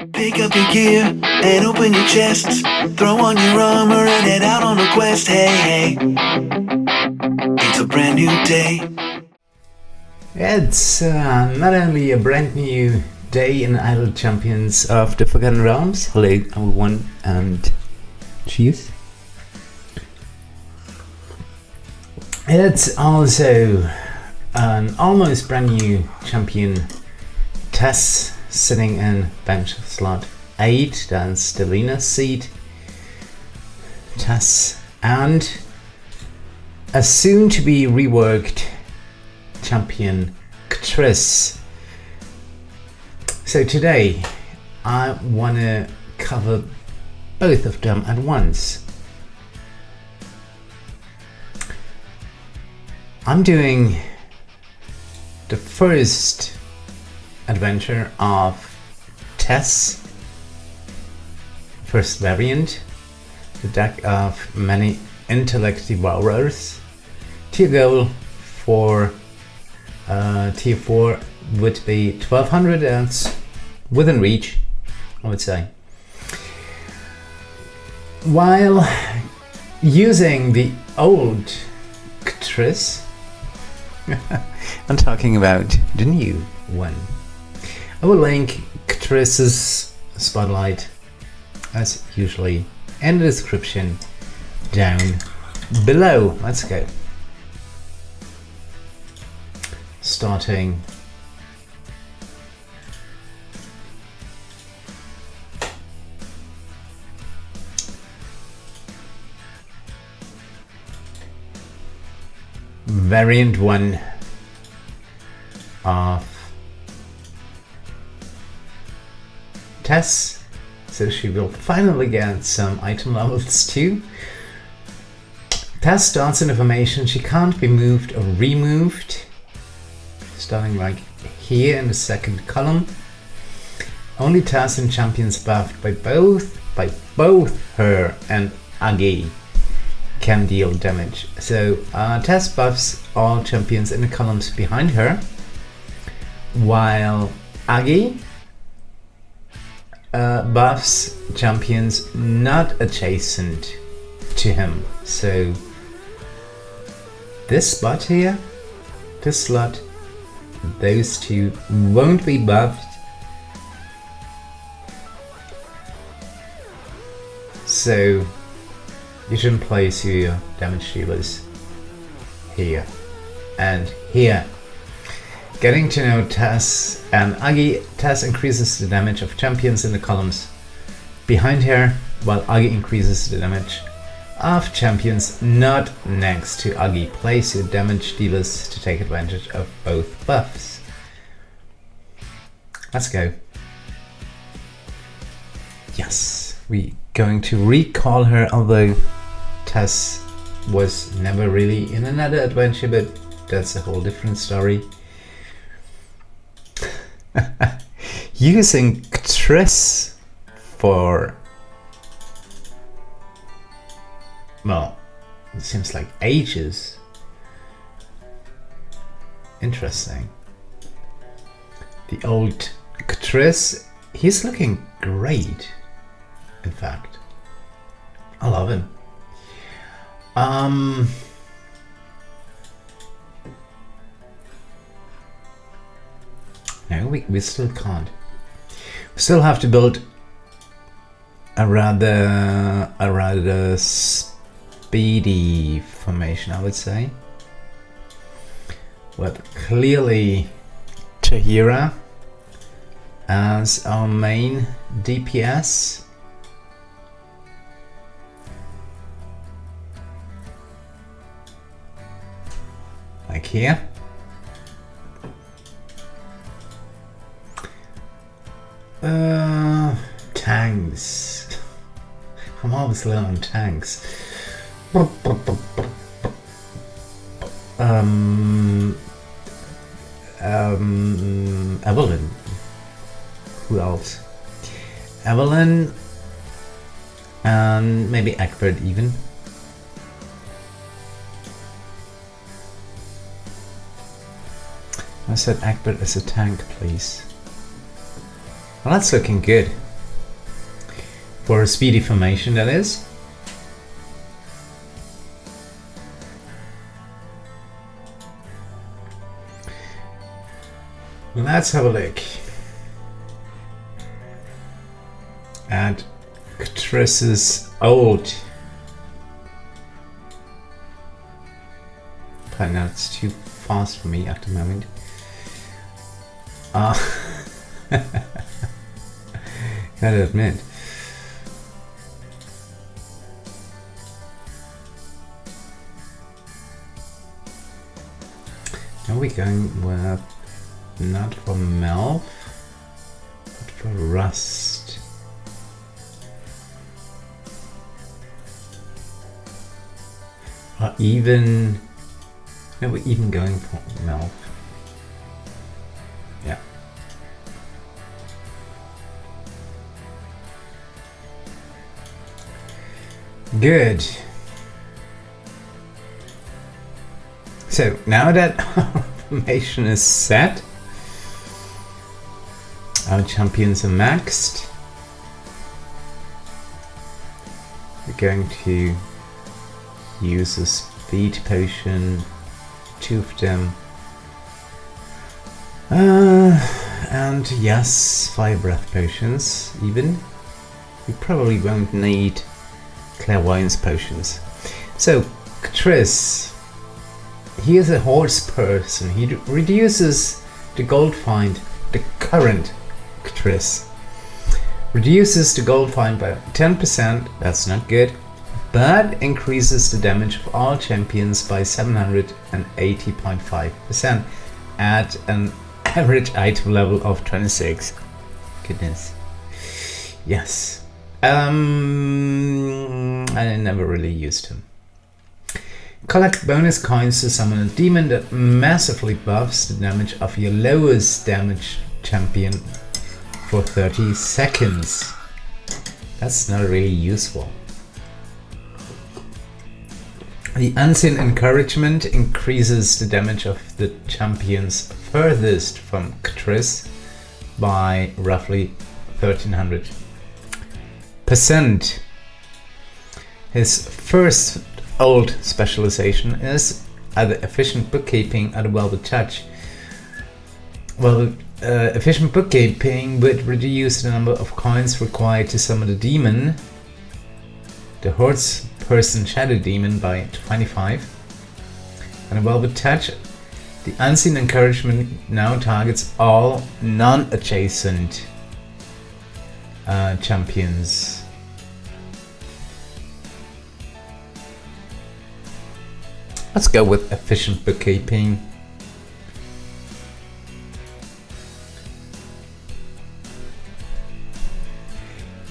Pick up your gear and open your chests. Throw on your armor and head out on a quest. Hey, hey, it's a brand new day. It's not only a brand new day in Idle Champions of the Forgotten Realms. Hello everyone and cheers. It's also an almost brand new champion, Tess, sitting in bench slot 8. That's Delina's seat. Tess and a soon to be reworked champion, K'thriss. So today I want to cover both of them at once. I'm doing the first adventure of Tess, first variant, the deck of Many Intellect Devourers. Tier goal for tier 4 would be 1200. That's within reach, I would say. While using the old K'thriss, I'm talking about the new one. I will link K'thriss's Spotlight as usually in the description down below. Let's go. Starting variant 1 of Tess, so she will finally get some item levels too. Tess starts in a formation, she can't be moved or removed, starting like here in the second column. Only Tess and champions buffed by both her and Agi can deal damage. So Tess buffs all champions in the columns behind her, while Agi buffs champions not adjacent to him. So this spot here, this slot, those two won't be buffed. So you shouldn't place your damage dealers here and here. Getting to know Tess and Agi, Tess increases the damage of champions in the columns behind her, while Agi increases the damage of champions not next to Agi. Place your damage dealers to take advantage of both buffs. Let's go. Yes, we're going to recall her, although Tess was never really in another adventure, but that's a whole different story. Using K'thriss for, well, it seems like ages. Interesting. The old K'thriss, he's looking great, in fact. I love him. No, we still can't. We still have to build a rather speedy formation, I would say. With clearly Vajra as our main DPS. Like here. Tanks. I'm always low on tanks. Evelyn. Who else? Evelyn and maybe Egbert even. I said Egbert as a tank, please. Well, that's looking good. For a speedy formation, that is. Let's have a look at K'thriss's old. But now it's too fast for me at the moment. Gotta admit. Now we're going with not for Melf, but for Rust. Or even, no, we're even going for Melf. Yeah. Good. So now that our formation is set, our champions are maxed, we're going to use a speed potion, 2 of them, and yes, 5 breath potions even. We probably won't need clairvoyance potions. So K'thriss, he is a Hoardsperson. He reduces the Goldfind, the current K'thriss. Reduces the Goldfind by 10%, that's not good, but increases the damage of all champions by 780.5% at an average item level of 26. Goodness. Yes. I never really used him. Collect bonus coins to summon a demon that massively buffs the damage of your lowest damage champion for 30 seconds. That's not really useful. The Unseen Encouragement increases the damage of the champions furthest from K'thriss by roughly 1300%. His first old specialization is either efficient bookkeeping or the Velvet Touch. Well, efficient bookkeeping would reduce the number of coins required to summon the demon, the Hoardsperson Shadow Demon, by 25. And the Velvet Touch, the Unseen Encouragement now targets all non-adjacent champions. Let's go with efficient bookkeeping.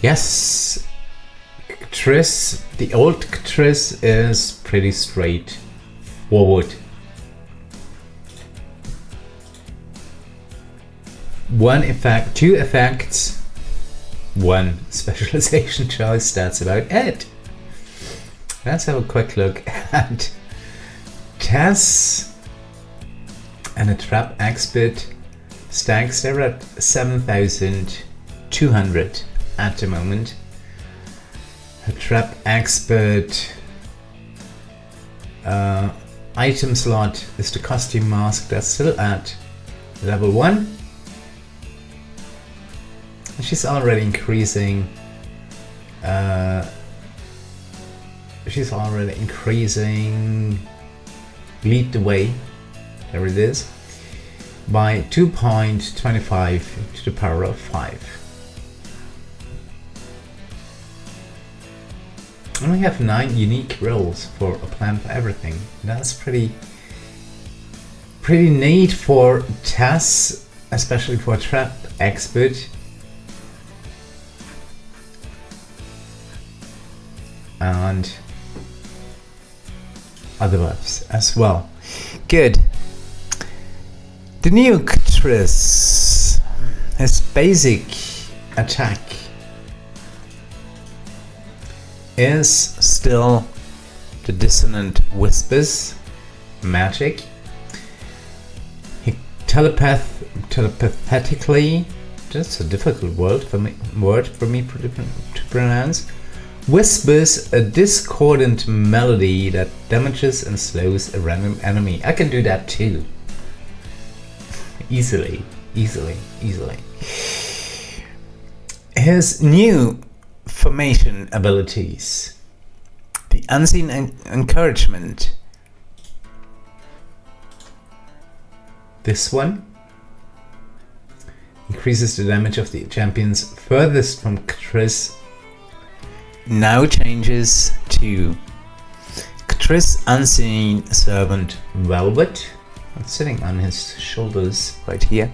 Yes, K'thriss, the old K'thriss is pretty straightforward. Two effects, 1 specialization choice, that's about it. Let's have a quick look at Tess and a Trap Expert. Stacks, they're at 7,200 at the moment. A Trap Expert item slot is the costume mask, that's still at level 1. And she's already increasing. Lead the way, there it is, by 2.25 to the power of 5. And we have 9 unique roles for a plan for everything. That's pretty neat for Tess, especially for a Trap Expert. And other buffs as well. Good. The new K'thriss, his basic attack is still the Dissonant Whispers magic. He telepathically That's a difficult word for me to pronounce. Whispers a discordant melody that damages and slows a random enemy. I can do that too. Easily. His new formation abilities. The Unseen Encouragement. This one increases the damage of the champions furthest from K'thriss. Now changes to K'thriss Unseen Servant Velvet. It's sitting on his shoulders right here.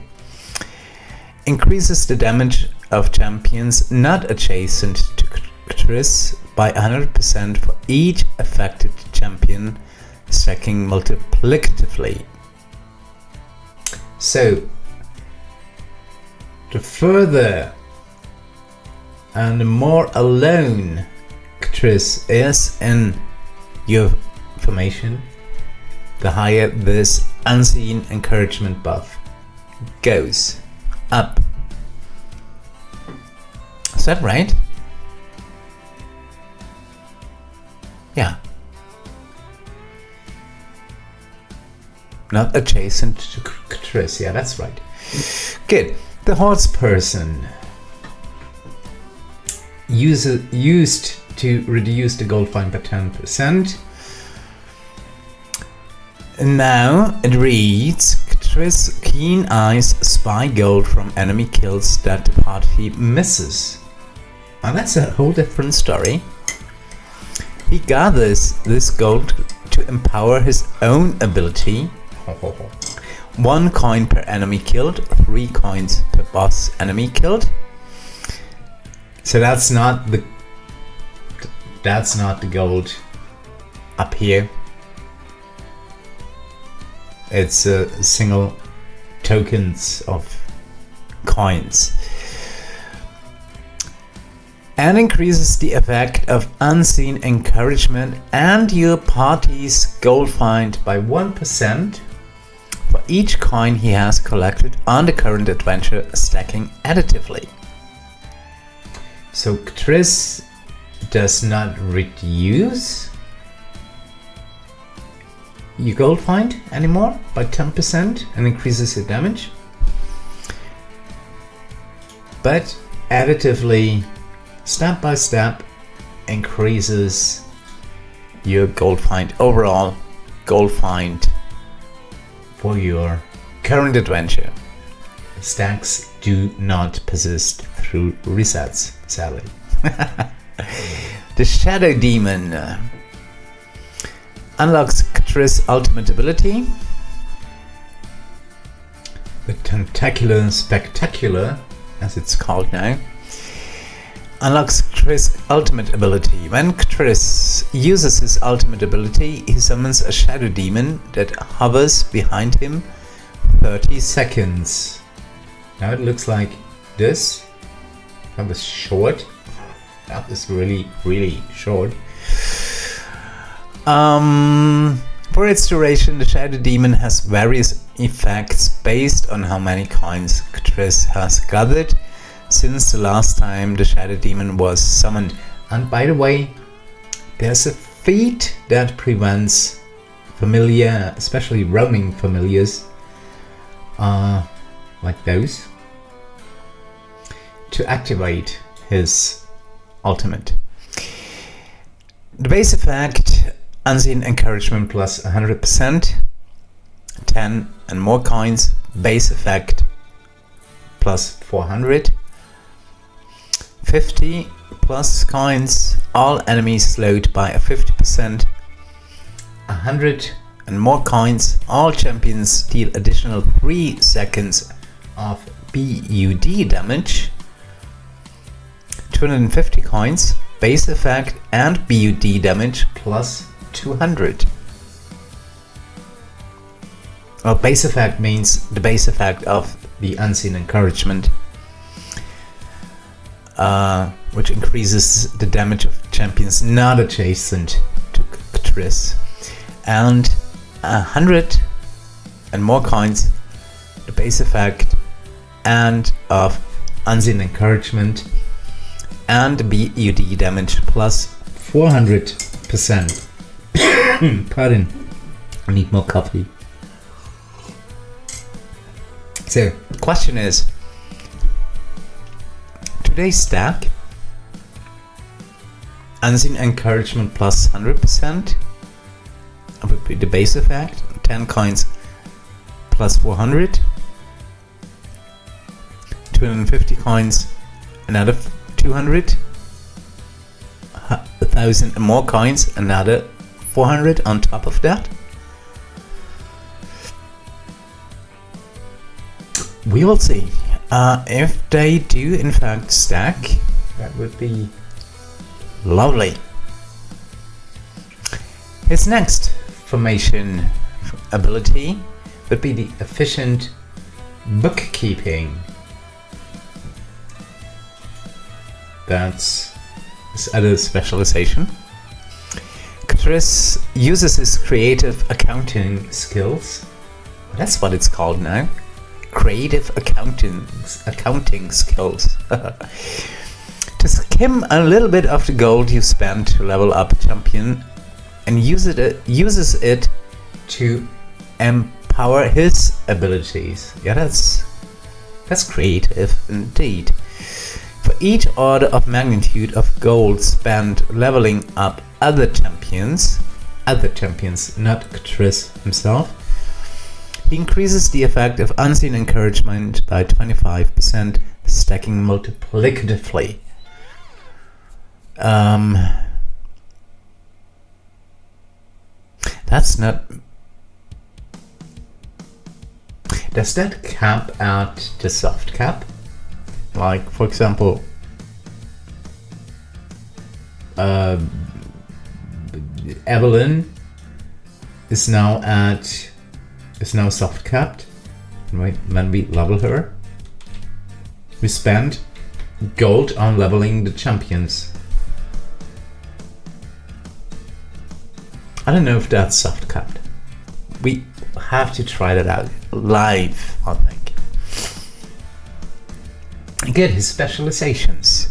Increases the damage of champions not adjacent to K'thriss by 100% for each affected champion, stacking multiplicatively. So, the further and the more alone K'thriss is in your formation, the higher this Unseen Encouragement buff goes up. Is that right? Yeah. Not adjacent to K'thriss. Yeah, that's right. Good. The Hoardsperson used to reduce the Goldfind by 10%. Now it reads: K'thriss keen eyes spy gold from enemy kills that the party misses. And that's a whole different story. He gathers this gold to empower his own ability. 1 coin per enemy killed, 3 coins per boss enemy killed. So that's not the gold up here. It's single tokens of coins. And increases the effect of Unseen Encouragement and your party's gold find by 1% for each coin he has collected on the current adventure, stacking additively. So K'thriss does not reduce your gold find anymore by 10% and increases your damage, but additively, step by step, increases your gold find, overall gold find for your current adventure. Stacks do not persist through resets, sadly. The Shadow Demon unlocks K'thriss' ultimate ability. The Tentacular Spectacular, as it's called now, unlocks K'thriss' ultimate ability. When K'thriss uses his ultimate ability, he summons a shadow demon that hovers behind him 30 seconds. Now it looks like this. That was short. That was really, really short. For its duration, the shadow demon has various effects based on how many coins K'thriss has gathered since the last time the shadow demon was summoned. And by the way, there's a feat that prevents familiar, especially roaming familiars, like those, to activate his ultimate. The base effect: Unseen Encouragement plus 100%, 10 and more coins. Base effect plus 400, 50 plus coins. All enemies slowed by a 50%, 100 and more coins. All champions deal additional 3 seconds of BUD damage, 250 coins. Base effect and BUD damage plus 200. Well, base effect means the base effect of the Unseen Encouragement, which increases the damage of champions not adjacent to K'thriss, and 100 and more coins, the base effect and of Unseen Encouragement, and BUD damage plus 400%. Pardon, I need more coffee. So, the question is, today's stack, Unseen Encouragement plus 100% would be the base effect, 10 coins plus 400, 250 coins, another 200, 1,000 more coins, another 400 on top of that. We will see. If they do in fact stack, that would be lovely. His next formation ability would be the efficient bookkeeping. That's his other specialization. K'thriss uses his creative accounting skills. That's what it's called now. Creative accounting skills. To skim a little bit of the gold you spend to level up a champion, and uses it to empower his abilities. Yeah, that's creative indeed. For each order of magnitude of gold spent leveling up other champions, not K'thriss himself, he increases the effect of Unseen Encouragement by 25%, stacking multiplicatively. That's not... Does that cap at the soft cap? Like, for example, Evelyn is now soft capped. When we level her, we spend gold on leveling the champions. I don't know if that's soft capped. We have to try that out live, I think. Good, his specializations.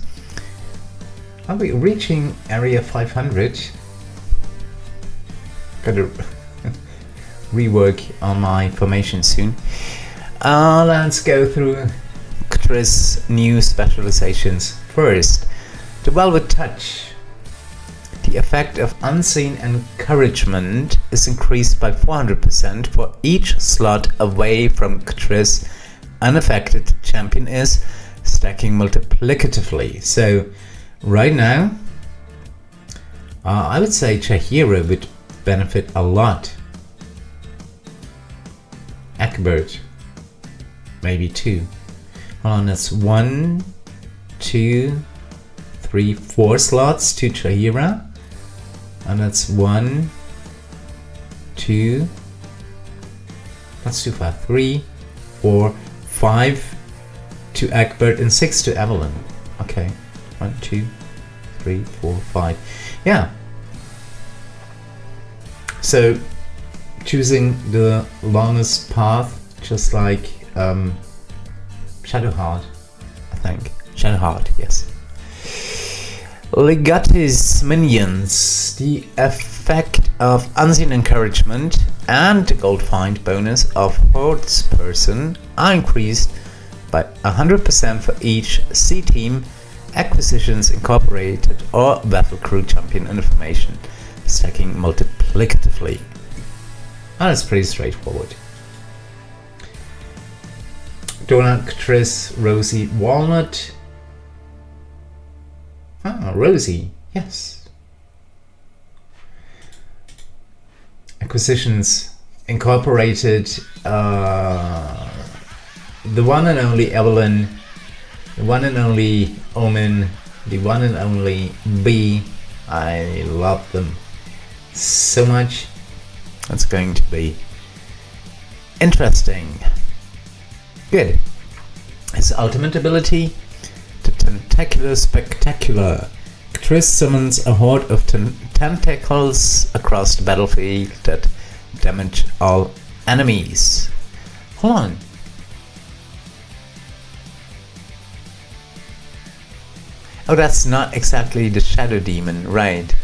Are we reaching area 500? Gotta rework on my formation soon. Let's go through K'thriss' new specializations. First, the Velvet Touch. The effect of Unseen Encouragement is increased by 400% for each slot away from K'thriss unaffected champion is, stacking multiplicatively. So right now, I would say Chahira would benefit a lot. Egbert, maybe 2. Hold on, that's 1, 2, 3, 4 slots to Chahira. And that's 1, 2, that's too far, 3, 4, 5 to Egbert and 6 to Evelyn. Okay, 1, 2, 3, 4, 5. Yeah. So choosing the longest path, just like Shadowheart, I think. Shadowheart, yes. Ligotti's minions. The effect of Unseen Encouragement and the Goldfind bonus of Hoardsperson are increased by 100% for each C-Team, Acquisitions Incorporated or Battle Crew champion information, stacking multiplicatively. That's pretty straightforward. Donut, K'thriss, Rosie, Walnut. Rosie, yes. Acquisitions Incorporated, the one and only Evelyn, the one and only Omen, the one and only B. I love them so much. That's going to be interesting. Good. His ultimate ability, the Tentacular Spectacular. K'thriss summons a horde of tentacles across the battlefield that damage all enemies. Hold on. Oh, that's not exactly the Shadow Demon, right?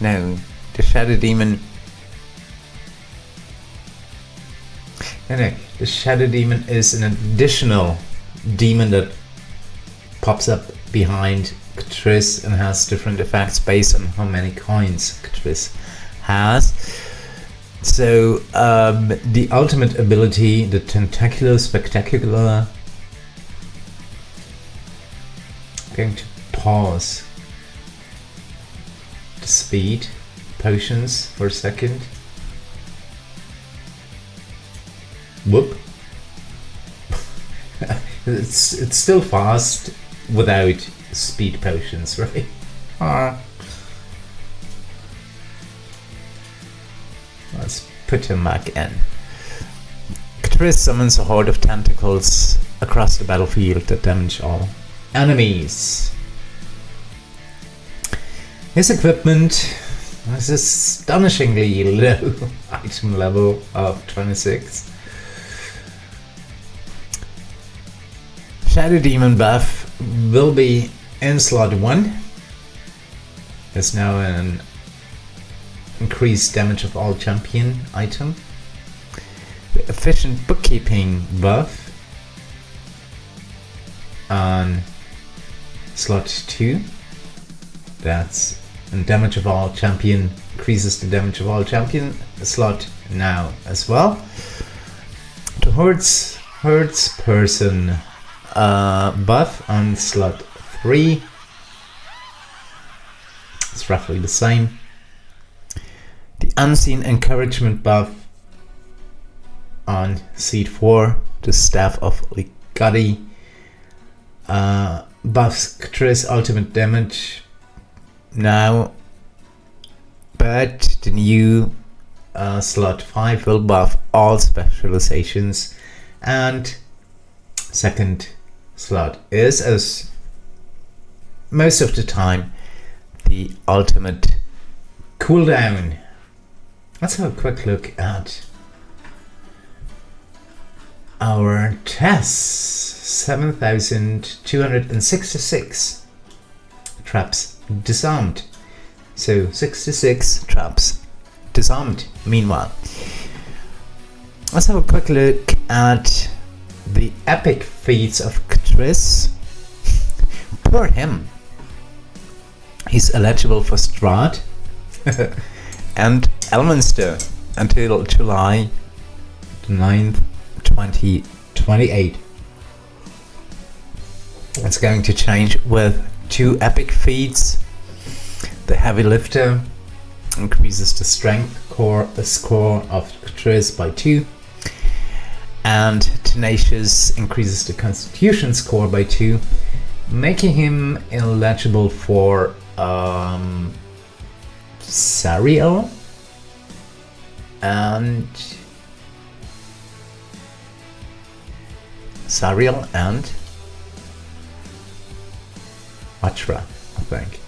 No, the Shadow Demon... No, the Shadow Demon is an additional demon that pops up behind K'thriss and has different effects based on how many coins K'thriss has. So the ultimate ability, the Tentacular Spectacular, I'm going to pause the speed potions for a second. Whoop. it's still fast without speed potions, right? Let's put him back in. K'thriss summons a horde of tentacles across the battlefield that damage all enemies. His equipment has astonishingly low item level of 26. Shadow Demon buff will be in slot 1. There's now an increased damage of all champion item. The efficient bookkeeping buff on slot 2. That's and damage of all champion increases the damage of all champion slot now as well. The Hoardsperson buff on slot 3. It's roughly the same. The Unseen Encouragement buff on seat 4. The Staff of Ligotti buffs K'thriss ultimate damage now, but the new slot 5 will buff all specializations, and second slot is, as most of the time, the ultimate cooldown. Let's have a quick look at our Tess. 7,266 traps disarmed. So 66 traps disarmed. Meanwhile, let's have a quick look at the epic feats of K'thriss. Poor him. He's eligible for Strahd and Elminster until July 9th, 2028. It's going to change with 2 epic feats. The Heavy Lifter increases the strength score of K'thriss by 2, and Tenacious increases the Constitution score by 2, making him eligible for Zariel and Vajra, I think.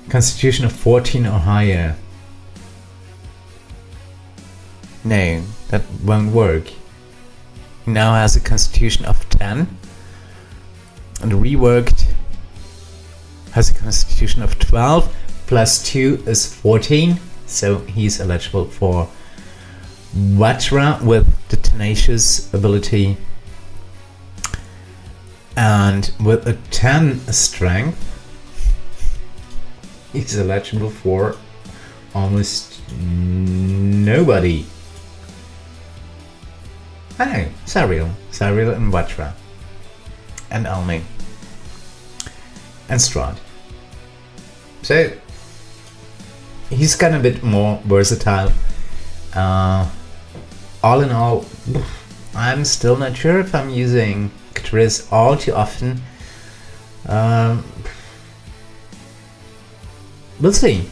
Constitution of 14 or higher. No, that won't work. He now has a constitution of 10, and Reworked has a constitution of 12, plus 2 is 14, so he's eligible for Vajra with the Tenacious ability, and with a 10 strength he's eligible for almost nobody. Oh, Zariel and Vajra and Elmi and Strahd. So he's kind of a bit more versatile. All in all, I'm still not sure if I'm using K'thriss all too often. We'll see.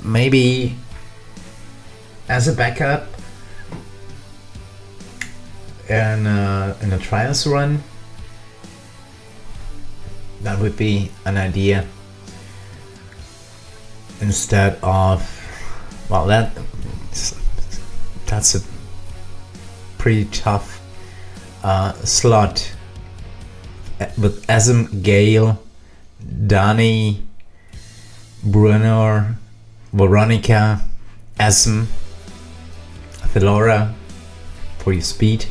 Maybe as a backup in a trials run, that would be an idea. Instead of, well, that that's a pretty tough slot with Gale, Dani, Bruno, Voronika, Thellora for your speed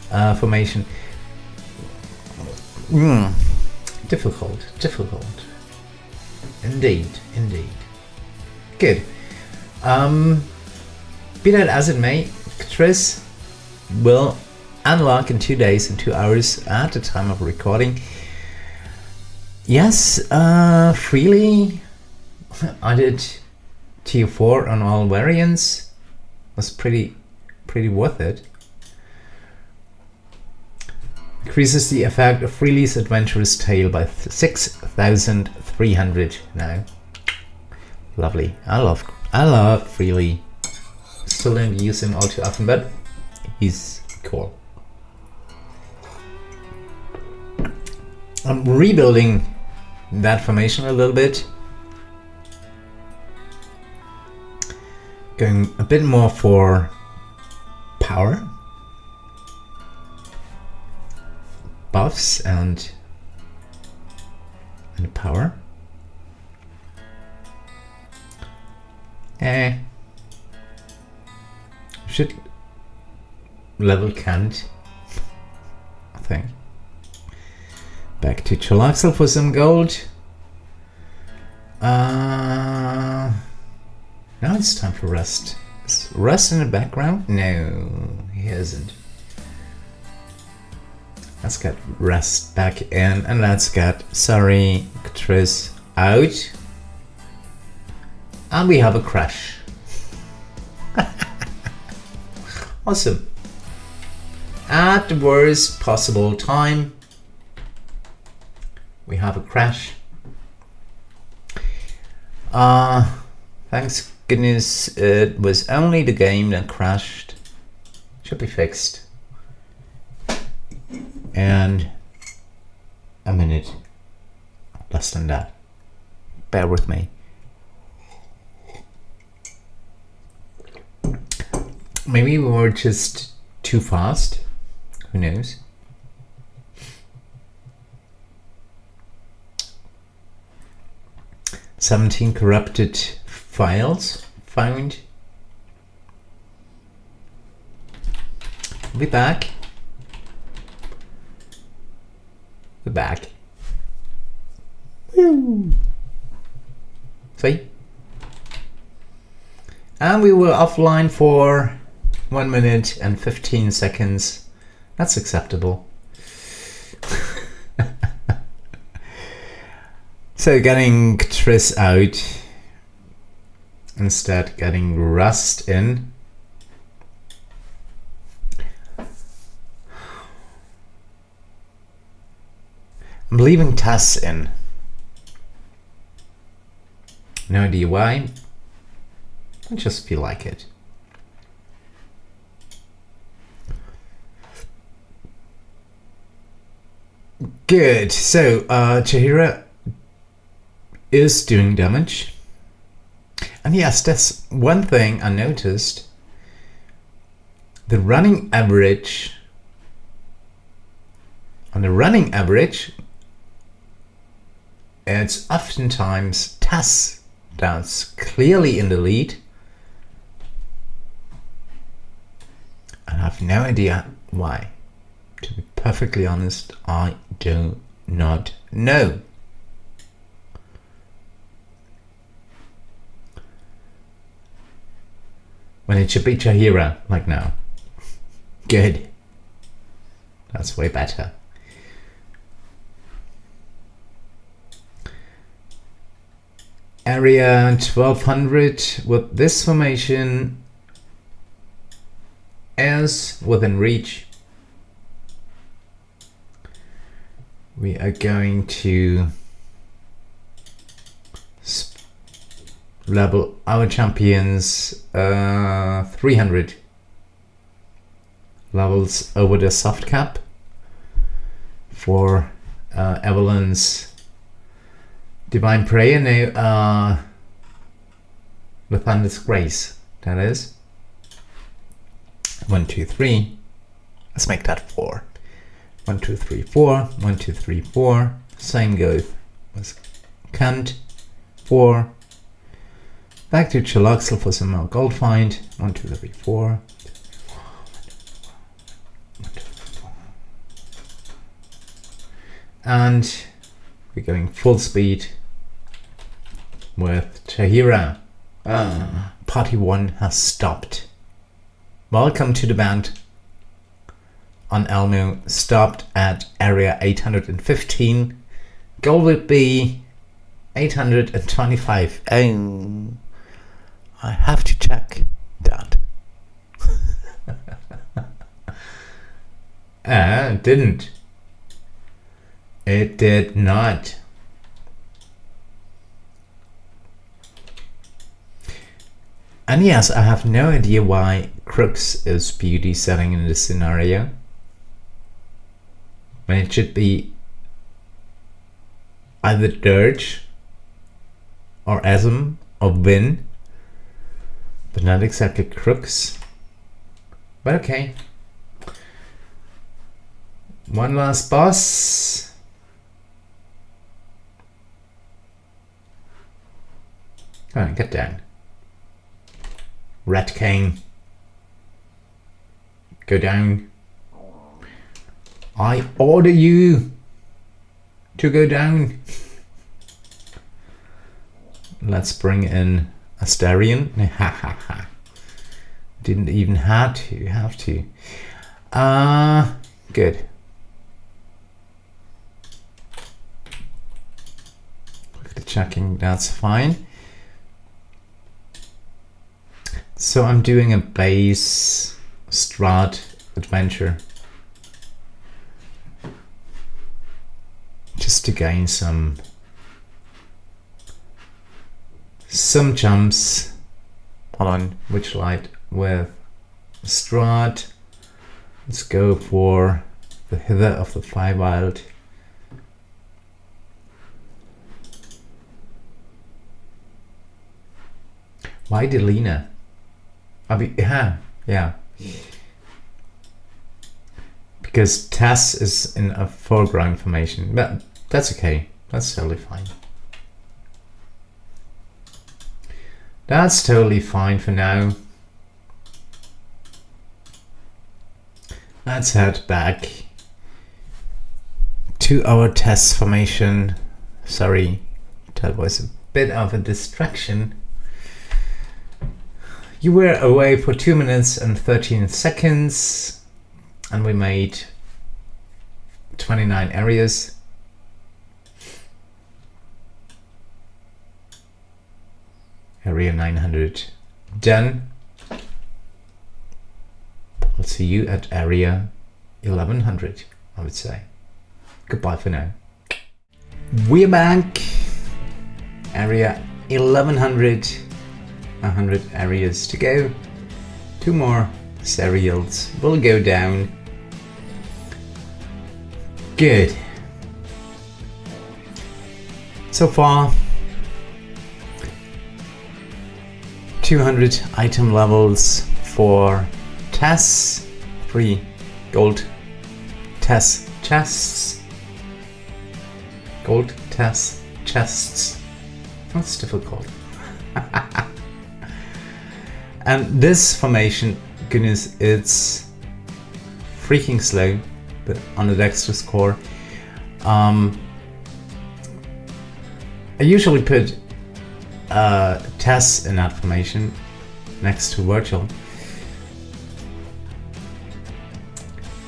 formation. Difficult. Indeed. Good. Be that as it may, K'thriss will unlock in 2 days and 2 hours at the time of recording. Yes, freely. I did tier 4 on all variants. Was pretty worth it. Increases the effect of Freely's Adventurous Tale by 6,300 now. Lovely. I love Freely. Still don't use him all too often, but he's cool. I'm rebuilding that formation a little bit. Going a bit more for power. Buffs and power. Should level Kant, I think. Back to Chalaxel for some gold. Now it's time for Rust. Is Rust in the background? No, he isn't. Let's get Rust back in, and let's get K'thriss out. And we have a crash. Awesome. At the worst possible time, we have a crash. Thanks goodness it was only the game that crashed. Should be fixed. And a minute. Less than that. Bear with me. Maybe we were just too fast. Who knows? "17 corrupted files found." We'll be back. We're back. Woo! See? And we were offline for 1 minute and 15 seconds. That's acceptable. So getting K'thriss out, instead getting Rust in. I'm leaving Tess in. No idea why. I just feel like it. Good. So Chahira is doing damage. And yes, that's one thing I noticed. The running average, on the running average, it's oftentimes Tess that's clearly in the lead. And I have no idea why. To be perfectly honest, I do not know. When it should be Chahira, like now. Good. That's way better. Area 1200 with this formation is within reach. We are going to level our champions 300 levels over the soft cap for Evelyn's Divine Prayer now with Thunder's Grace, that is. 1, 2, 3. Let's make that 4. 1, 2, 3, 4. 1, 2, 3, 4. Same goes with Kent. 4. Back to Chaloxel for some more Goldfind. 1, 2, 3, 4. And we're going full speed with Tahira. Party 1 has stopped. Welcome to the band. On Elmo, stopped at area 815. Goal would be 825. Oh, I have to check that. It didn't. It did not. And yes, I have no idea why Crux is beauty setting in this scenario, when it should be either Dirge or Asm or Win, but not exactly Crux. But okay. One last boss. Come on, get down. Rat King. Go down. I order you to go down. Let's bring in Astarion. Didn't even have to. Good. Quickly checking, that's fine. So I'm doing a base Strahd adventure. Just to gain some jumps on Witchlight with Strahd. Let's go for the Hither of the Feywild. Why Delina? Yeah. Because Tess is in a foreground formation, but that's okay. That's totally fine. That's totally fine for now. Let's head back to our Tess formation. Sorry, that was a bit of a distraction. You were away for 2 minutes and 13 seconds, and we made 29 areas. Area 900 done. I'll see you at area 1100, I would say. Goodbye for now. We're back. Area 1100. 100 areas to go. 2 more Zariels will go down. Good. So far, 200 item levels for Tess, 3 gold Tess chests. Gold Tess chests. That's difficult. And this formation, goodness, it's freaking slow, but on the Dexter score. I usually put Tess in that formation next to Virgil,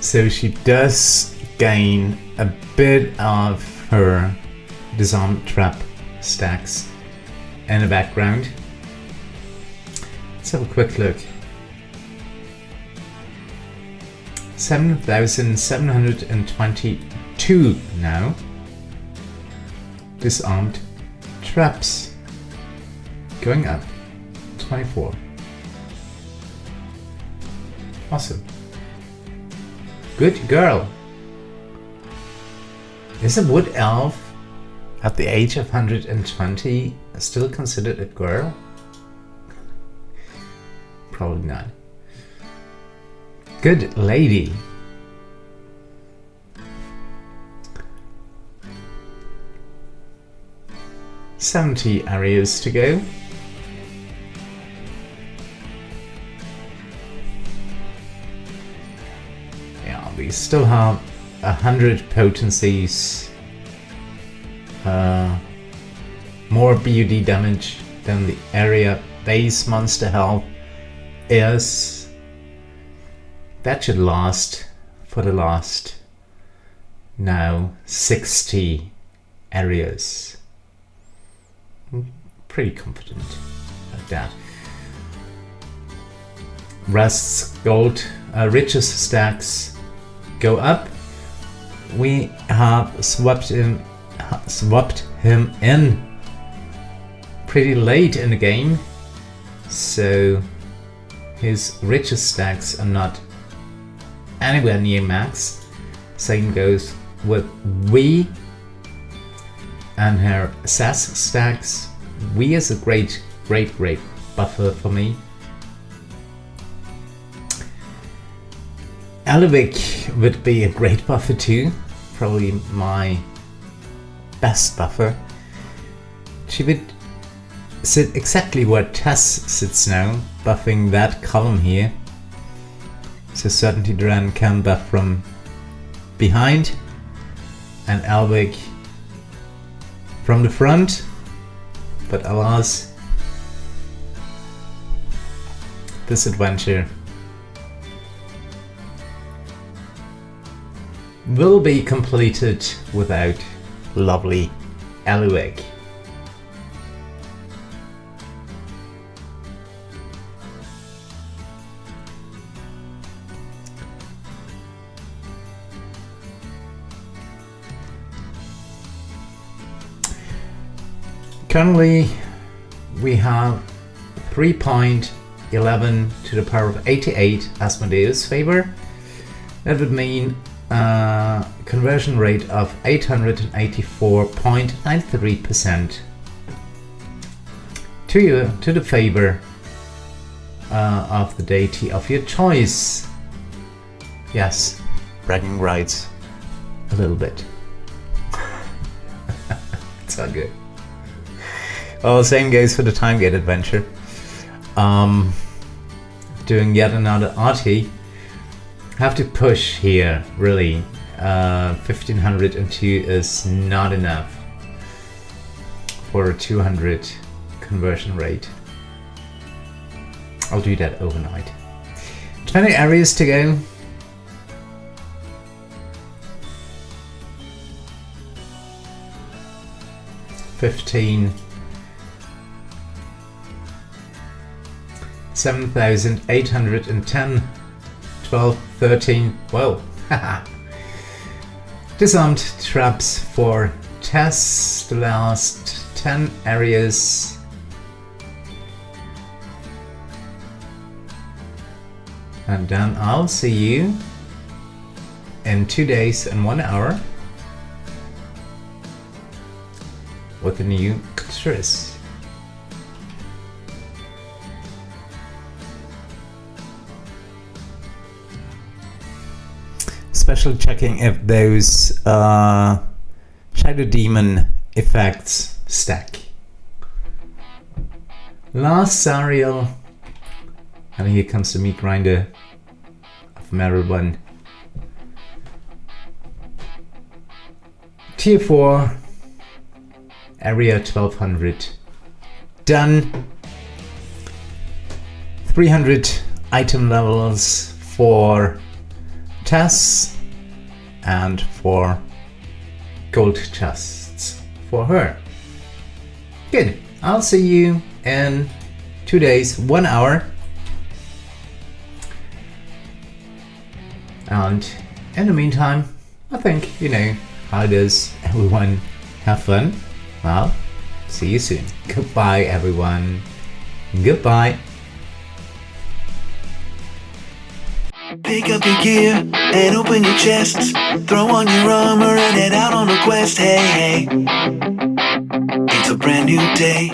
so she does gain a bit of her disarm trap stacks in the background. Let's have a quick look. 7,722 now. Disarmed traps. Going up. 24. Awesome. Good girl. Is a wood elf at the age of 120 still considered a girl? Probably not. Good lady. $70 areas to go. Yeah, we still have 100 potencies. More BUD damage than the area base monster health is. That should last for the last now 60 areas. I'm pretty confident about that. Rust's gold riches stacks go up. We have swapped him in pretty late in the game, so his riches stacks are not anywhere near max. Same goes with We and her SAS stacks. We is a great buffer for me. Elvic would be a great buffer too, probably my best buffer. She would sit exactly where Tess sits now, buffing that column here. So Certainty Duran can buff from behind and Elvic from the front, but alas, this adventure will be completed without lovely Elvic. Currently, we have 3.11 to the power of 88 Asmodeus favor. That would mean a conversion rate of 884.93% to the favor of the deity of your choice. Yes, bragging rights a little bit. It's all good. Well, same goes for the Time Gate adventure. Doing yet another RT. Have to push here, really. 1502 is not enough for a 200 conversion rate. I'll do that overnight. 20 areas to go. $15. 7,810, 12, 13, well, haha. Disarmed traps for Tess, the last 10 areas. And then I'll see you in 2 days and 1 hour with a new K'thriss. Special checking if those Shadow Demon effects stack. Last Zariel, and here comes the meat grinder of Marijuana. Tier 4, area 1200. Done. 300 item levels for Tess and for gold chests for her. Good. I'll see you in 2 days, 1 hour. And in the meantime, I think you know how does everyone have fun. Well, see you soon. Goodbye, everyone. Goodbye. Pick up your gear and open your chests. Throw on your armor and head out on a quest. Hey, hey. It's a brand new day.